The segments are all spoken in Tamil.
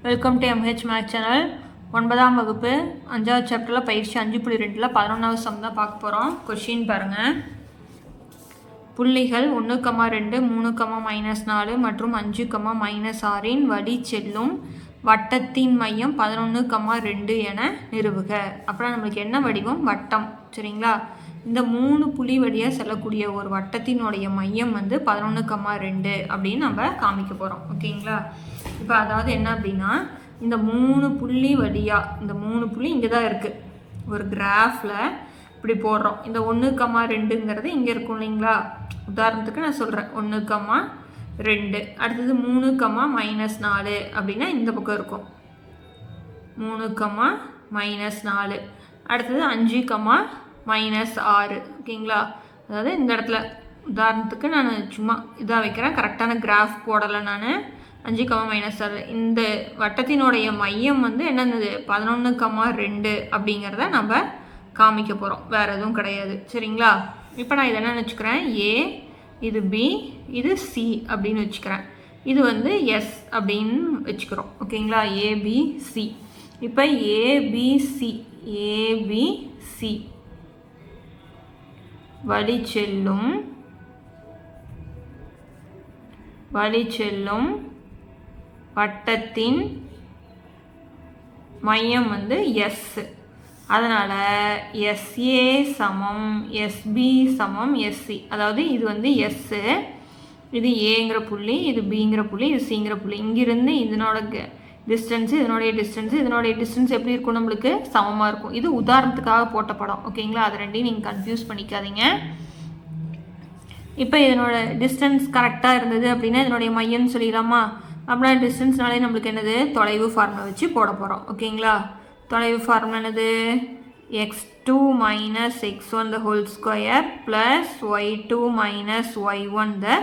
Welcome to MH maths channel. 9ஆம் வகுப்பு 5வது சாப்டரில் பயிற்சி 5.2 11வது சம் தான் பார்க்க போகிறோம். கொஷின் பாருங்கள். புள்ளிகள் 1, 2, 3, -4 மற்றும் 5, -6 வழி செல்லும் வட்டத்தின் மையம் 11, 2 என நிறுவுக. அப்புறம் நம்மளுக்கு என்ன வடிவம்? வட்டம். சரிங்களா? இந்த 3 புள்ளி வழியாக செல்லக்கூடிய ஒரு வட்டத்தினுடைய மையம் வந்து 11, 2 அப்படின்னு நம்ம காமிக்க போகிறோம். ஓகேங்களா? இப்போ அதாவது என்ன அப்படின்னா, இந்த 3 புள்ளி வழியாக, இந்த 3 புள்ளி இங்கே தான் இருக்குது. ஒரு கிராஃபில் இப்படி போடுறோம். இந்த 1, 2ங்கிறது இங்கே இருக்கும் இல்லைங்களா? உதாரணத்துக்கு நான் சொல்கிறேன். 1, 2. அடுத்தது 3, -4 அப்படின்னா இந்த பக்கம் இருக்கும். 3, -4. அடுத்தது 5, -6. ஓகேங்களா? அதாவது இந்த இடத்துல உதாரணத்துக்கு நான் சும்மா இதாக வைக்கிறேன். கரெக்டான கிராஃப் போடலை நான். 5, -6. இந்த வட்டத்தினுடைய மையம் வந்து என்னது? 11, 2 அப்படிங்கிறத நம்ம காமிக்க போகிறோம். வேறு எதுவும் கிடையாது. சரிங்களா? இப்போ நான் இதை என்ன வச்சுக்கிறேன்? ஏ, இது பி, இது சி அப்படின்னு வச்சுக்கிறேன். இது வந்து எஸ் அப்படின்னு வச்சுக்கிறோம். ஓகேங்களா? ஏபிசி. இப்போ ஏபிசி வழி செல்லும் வட்டத்தின் மையம் வந்து எஸ். அதனால் எஸ்ஏ சமம் எஸ்பி சமம் எஸ்சி. அதாவது இது வந்து எஸ்ஸு, இது ஏங்கிற புள்ளி, இது பிங்கிற புள்ளி, இது சிங்கிற புள்ளி. இங்கிருந்து இதனோட டிஸ்டன்ஸு, இதனுடைய டிஸ்டன்ஸ் எப்படி இருக்கும்? நம்மளுக்கு சமமாக இருக்கும். இது உதாரணத்துக்காக போட்ட படம். ஓகேங்களா? அது ரெண்டையும் நீங்கள் கன்ஃபியூஸ் பண்ணிக்காதீங்க. இப்போ இதனோட டிஸ்டன்ஸ் கரெக்டாக இருந்தது அப்படின்னா இதனுடைய மையம்னு சொல்லிடலாமா? அப்படின்னா டிஸ்டன்ஸ்னாலே நம்மளுக்கு என்னது? தொலைவு ஃபார்முலா வச்சு போட போகிறோம். ஓகேங்களா? தொலைவு ஃபார்முலா என்னது? x2 - x1 the whole square plus y2 - y1 the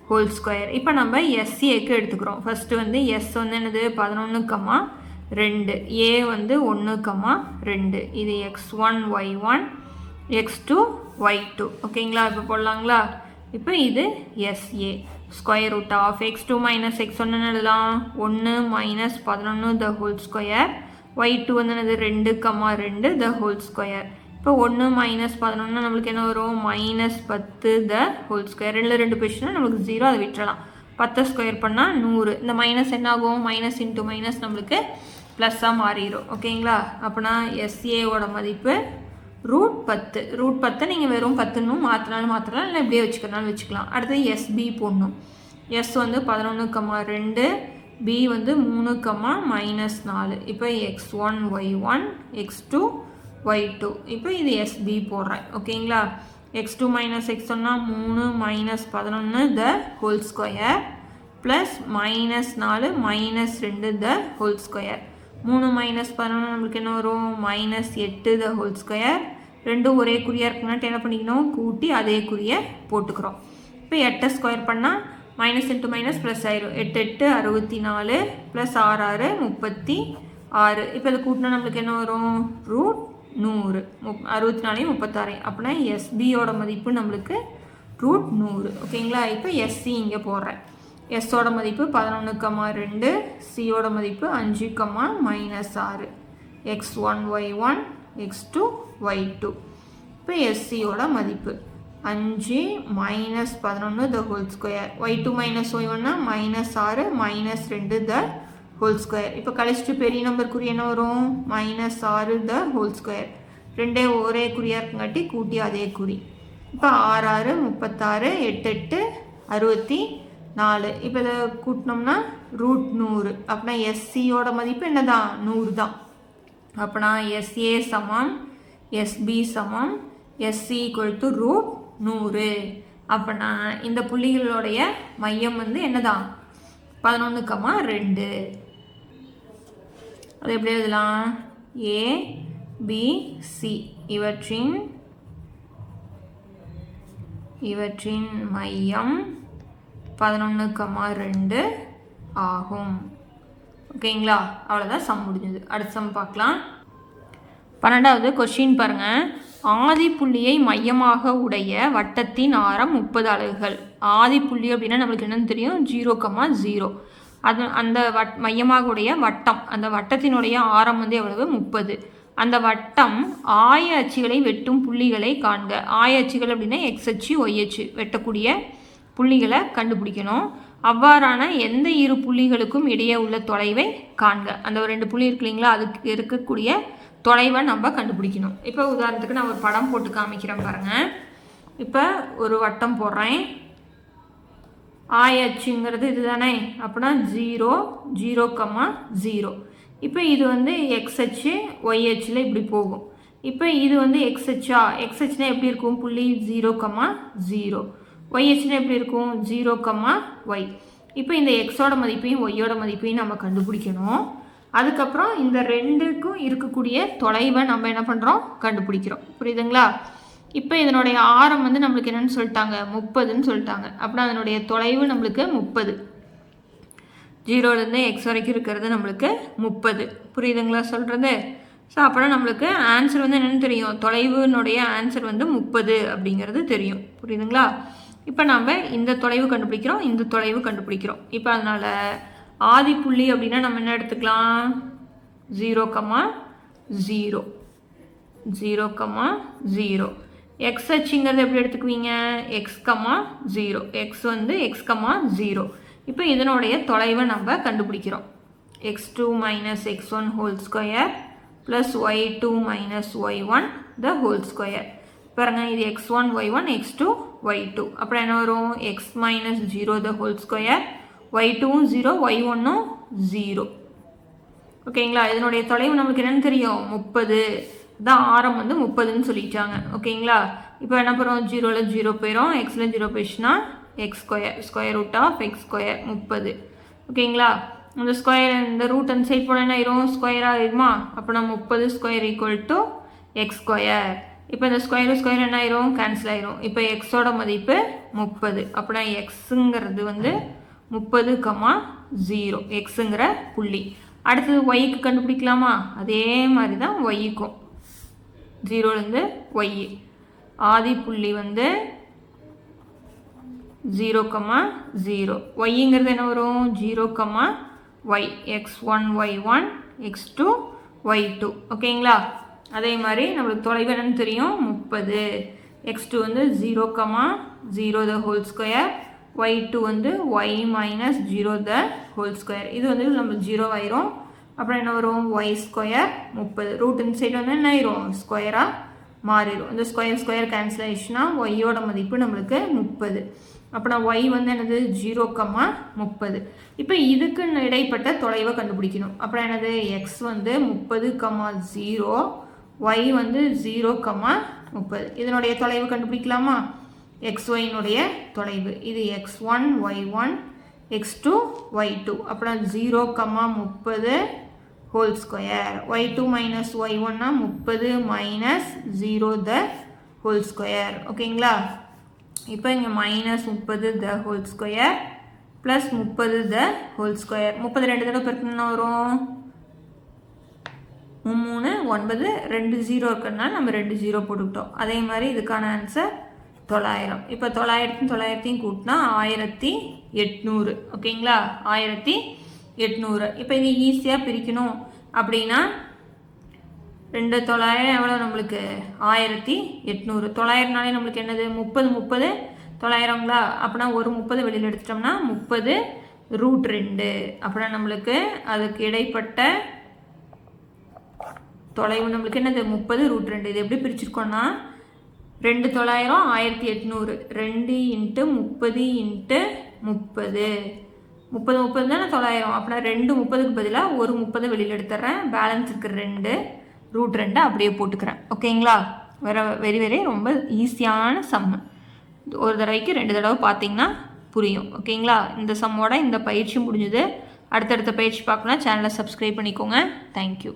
whole square. இப்போ நம்ம எஸ்ஏக்கு எடுத்துக்கிறோம். ஃபஸ்ட்டு வந்து எஸ் வந்து என்னது? 11, 2. ஏ வந்து 1, 2. இது x1 y1, x2 y2. ஓகேங்களா? இப்போ போடலாங்களா? இப்போ இது S A. Square root of x2 - x1 எழுதலாம். 1 - 11 the whole square. y2 வந்து என்னது? 2, 2 the whole square. இப்போ 1 - 11 நம்மளுக்கு என்ன வரும்? -10 the whole square. 2 போயிடுச்சுன்னா நம்மளுக்கு 0, அதை விட்டுறலாம். 10 ஸ்கொயர் பண்ணால் 100. இந்த மைனஸ் என்ன ஆகும்? மைனஸ் இன்ட்டு மைனஸ் நம்மளுக்கு ப்ளஸ்ஸாக மாறிடும். ஓகேங்களா? அப்போனா எஸ்ஏவோட மதிப்பு √10. √10 நீங்கள் வெறும் 10ன்னு மாற்றலாம், இல்லை இப்படியே வச்சுக்கலாம். அடுத்தது எஸ்பி போடணும். எஸ் வந்து 11, 2. பி வந்து 3, -4. இப்போ x1 y1, x2 y2. இப்போ இது எஸ்பி போடுறேன். ஓகேங்களா? x2 - x1 3 - 11 த ஹோல் ஸ்கொயர் ப்ளஸ் -4 -2 த ஹோல் ஸ்கொயர். 3 - 11 நம்மளுக்கு என்ன வரும்? -8 த ஹோல் ஸ்கொயர். ரெண்டும் ஒரே குறியாக இருக்குனாட்டு என்ன பண்ணிக்கணும்? கூட்டி அதே குறியை போட்டுக்கிறோம். இப்போ 8 ஸ்கொயர் பண்ணால் மைனஸ் இன்ட்டு மைனஸ் ப்ளஸ் ஆயிரும். 8, 8 64 ப்ளஸ் 6, 6 36. இப்போ இது கூட்டினா நம்மளுக்கு என்ன வரும்? √100. 64, 36. அப்படின்னா எஸ்பியோட மதிப்பு நம்மளுக்கு √100. ஓகேங்களா? இப்போ எஸ்சி இங்கே போடுறேன். எஸ்ஸோட மதிப்பு 11, 2. சியோட மதிப்பு 5, -6. x1 y1, x2 y2. இப்போ எஸ்சியோட மதிப்பு 5 - 11 the whole square. y2 - y1 -6 -2 the whole square. இப்போ கழிச்சிட்டு பெரிய நம்பர் குறி என்ன வரும்? -6 the whole square. ரெண்டே ஒரே குறியாக இருக்குங்காட்டி கூட்டி அதே குறி. இப்போ 6, 6 36, 8, 8 64. இப்போ இதை கூட்டினோம்னா √100. அப்படின்னா எஸ்சியோட மதிப்பு என்னதான்? 100 தான். அப்படின்னா எஸ்ஏ சமம் எஸ்பி சமம் எஸ்சி = √100. அப்படின்னா இந்த புள்ளிகளுடைய மையம் வந்து என்னதான்? 11, 2. அது எப்படி எழுதலாம்? ஏ பி சி இவற்றின் மையம் 11, 2 ஆகும். ஓகேங்களா? அவ்வளோதான் சம் முடிஞ்சது. அடுத்த சம் பார்க்கலாம். 12வது கொஸ்டின் பாருங்கள். ஆதி புள்ளியை மையமாக உடைய வட்டத்தின் ஆரம் 30 அலகுகள். ஆதி புள்ளி அப்படின்னா நம்மளுக்கு என்னன்னு தெரியும்? 0, 0. அந்த மையமாகக்கூடிய வட்டம், அந்த வட்டத்தினுடைய ஆரம் வந்து எவ்வளவு? 30. அந்த வட்டம் ஆய அச்சுகளை வெட்டும் புள்ளிகளை காண்க. ஆய அச்சுகள் அப்படின்னா எக்ஸ் அச்சு ஒய் அச்சு வெட்டக்கூடிய புள்ளிகளை கண்டுபிடிக்கணும். அவ்வாறான எந்த இரு புள்ளிகளுக்கும் இடையே உள்ள தொலைவை காண்க. அந்த ஒரு 2 புள்ளி இருக்கு இல்லைங்களா, அதுக்கு இருக்கக்கூடிய தொலைவை நம்ம கண்டுபிடிக்கணும். இப்போ உதாரணத்துக்கு நான் ஒரு படம் போட்டு காமிக்கிறேன் பாருங்கள். இப்போ ஒரு வட்டம் போடுறேன். ஆய அச்சுங்கிறது இது தானே, அப்படின்னா 0 0, 0. இப்போ இது வந்து எக்ஸ் அச்சு ஒய் அச்சில் இப்படி போகும். இப்போ இது வந்து எக்ஸ் அச்சா, எக்ஸ் அச்சுனா எப்படி இருக்கும்? புள்ளி 0, 0. ஒய் அச்சுனா எப்படி இருக்கும்? 0, ஒய். இப்போ இந்த எக்ஸோட மதிப்பையும் ஒய்யோட மதிப்பையும் நம்ம கண்டுபிடிக்கணும். அதுக்கப்புறம் இந்த ரெண்டுக்கும் இருக்கக்கூடிய தொலைவை நம்ம என்ன பண்ணுறோம்? கண்டுபிடிக்கிறோம். புரியுதுங்களா? இப்போ இதனுடைய ஆரம் வந்து நம்மளுக்கு என்னென்னு சொல்லிட்டாங்க? 30ன்னு சொல்லிட்டாங்க. அப்படின்னா அதனுடைய தொலைவு நம்மளுக்கு 30. 0லேருந்து எக்ஸ் வரைக்கும் இருக்கிறது நம்மளுக்கு 30. புரியுதுங்களா சொல்கிறது? ஸோ அப்புறம் நம்மளுக்கு ஆன்சர் வந்து என்னென்னு தெரியும்? தொலைவுனுடைய ஆன்சர் வந்து 30 அப்படிங்கிறது தெரியும். புரியுதுங்களா? இப்போ நம்ம இந்த தொலைவு கண்டுபிடிக்கிறோம், இந்த தொலைவு கண்டுபிடிக்கிறோம். இப்போ அதனால் ஆதி புள்ளி அப்படின்னா நம்ம என்ன எடுத்துக்கலாம்? 0, 0, 0, 0. எக்ஸ் அச்சுங்கிறது எப்படி எடுத்துக்குவீங்க? எக்ஸ், 0. எக்ஸ் வந்து எக்ஸ், 0. இப்போ இதனுடைய தொலைவை நம்ம கண்டுபிடிக்கிறோம். x2 minus x1 whole square plus y2 minus y1 the whole square. பாருங்க, இது x1 y1 x2 y2. அப்புறம் என்ன வரும்? x minus 0 the whole square. y2 0, y1 0. ஓகேங்களா? இதனுடைய தொலைவு நமக்கு என்னன்னு தெரியும்? 30 தான். ஆரம் வந்து 30ன்னு சொல்லிட்டாங்க. ஓகேங்களா? இப்போ என்ன பண்ணுறோம்? 0ல் 0 போயிடும், எக்ஸில் 0 போயிடுச்சுன்னா x square, square root of x square 30. ஓகேங்களா? இந்த ஸ்கொயர் இந்த ரூட் அந்த சைட் போனால் என்ன ஆயிரும்? ஸ்கொயர் ஆகிருமா? அப்போ நம்ம 30 square equal to X square. இப்போ இந்த ஸ்கொயர் ஸ்கொயர் என்ன ஆயிரும்? கேன்சல் ஆயிரும். இப்போ எக்ஸோட மதிப்பு 30. அப்படின்னா எக்ஸுங்கிறது வந்து 30, 0. எக்ஸுங்கிற புள்ளி. அடுத்தது ஒய்க்கு கண்டுபிடிக்கலாமா? அதே மாதிரி தான் ஒய்க்கும். 0லேருந்து ஒய். ஆதி புள்ளி வந்து 0, 0. ஒய்ங்கிறது என்ன வரும்? 0, Y. x1 y1 x2 y2. ஓகேங்களா? அதே மாதிரி நம்மளுக்கு தொலைவு என்னன்னு தெரியும்? 30. x2 வந்து 0, 0 the whole square. y2 வந்து y minus 0 the whole square. இது வந்து நம்ம 0 ஆயிரும். அப்புறம் என்ன வரும்? y square 30. ரூட் இந்த சைடு வந்து என்ன ஆயிரும்? ஸ்கொயராக மாறிடும். இந்த ஸ்கொயர் ஸ்கொயர் கேன்சல் ஆயிடுச்சுன்னா ஒய்யோட மதிப்பு நம்மளுக்கு 30. அப்படின்னா ஒய் வந்து என்னது? 0, 30. இப்போ இதுக்கு இடைப்பட்ட தொலைவை கண்டுபிடிக்கணும். அப்புறம் என்னது? எக்ஸ் வந்து 30, 0. ஒய் வந்து 0, 30. இதனுடைய தொலைவு கண்டுபிடிக்கலாமா? xyனுடைய தொலைவு. இது x1 y1 x2 y2. அப்புறம் 0, 30 ஹோல் ஸ்கொயர். y2 மைனஸ் y1னா 30 மைனஸ் 0 த ஹோல் ஸ்கொயர். ஓகேங்களா? இப்போ இங்கே minus 30 the whole square plus 30 the whole square. 30 2 தடவை பெருக்கணும்னா வரும் 3, 9, 2 0 இருக்கிறதுனால நம்ம 2 0 போட்டுக்கிட்டோம். அதே மாதிரி இதுக்கான ஆன்சர் 900. இப்போ 900 கூட்டினா 1800. ஓகேங்களா? 1800. இப்போ இது ஈஸியாக பிரிக்கணும் அப்படின்னா 2 900 எவ்வளோ நம்மளுக்கு? 1800. 900நாலே நம்மளுக்கு என்னது? 30 30 900ங்களா? அப்படின்னா ஒரு 30 வெளியில் எடுத்துட்டோம்னா 30 √2. அப்படின்னா நம்மளுக்கு அதுக்கு இடைப்பட்ட தொலைவு நம்மளுக்கு என்னது? 30 √2. இது எப்படி பிரிச்சிருக்கோன்னா 2 900 1800. 2 × 30 × 30 30 தானே 900. அப்படின்னா 2 30க்கு பதிலாக ஒரு 30 வெளியில் எடுத்துட்றேன். பேலன்ஸ் இருக்கிற 2 √2 அப்படியே போட்டுக்கிறேன். ஓகேங்களா? வெரி ரொம்ப ஈஸியான சம்மு. ஒரு தடவைக்கு 2 தடவை பார்த்தீங்கன்னா புரியும். ஓகேங்களா? இந்த சம்மோட இந்த பயிற்சி முடிஞ்சுது. அடுத்தடுத்த பயிற்சி பார்க்கணும்னா சேனலை சப்ஸ்கிரைப் பண்ணிக்கோங்க. தேங்க்யூ.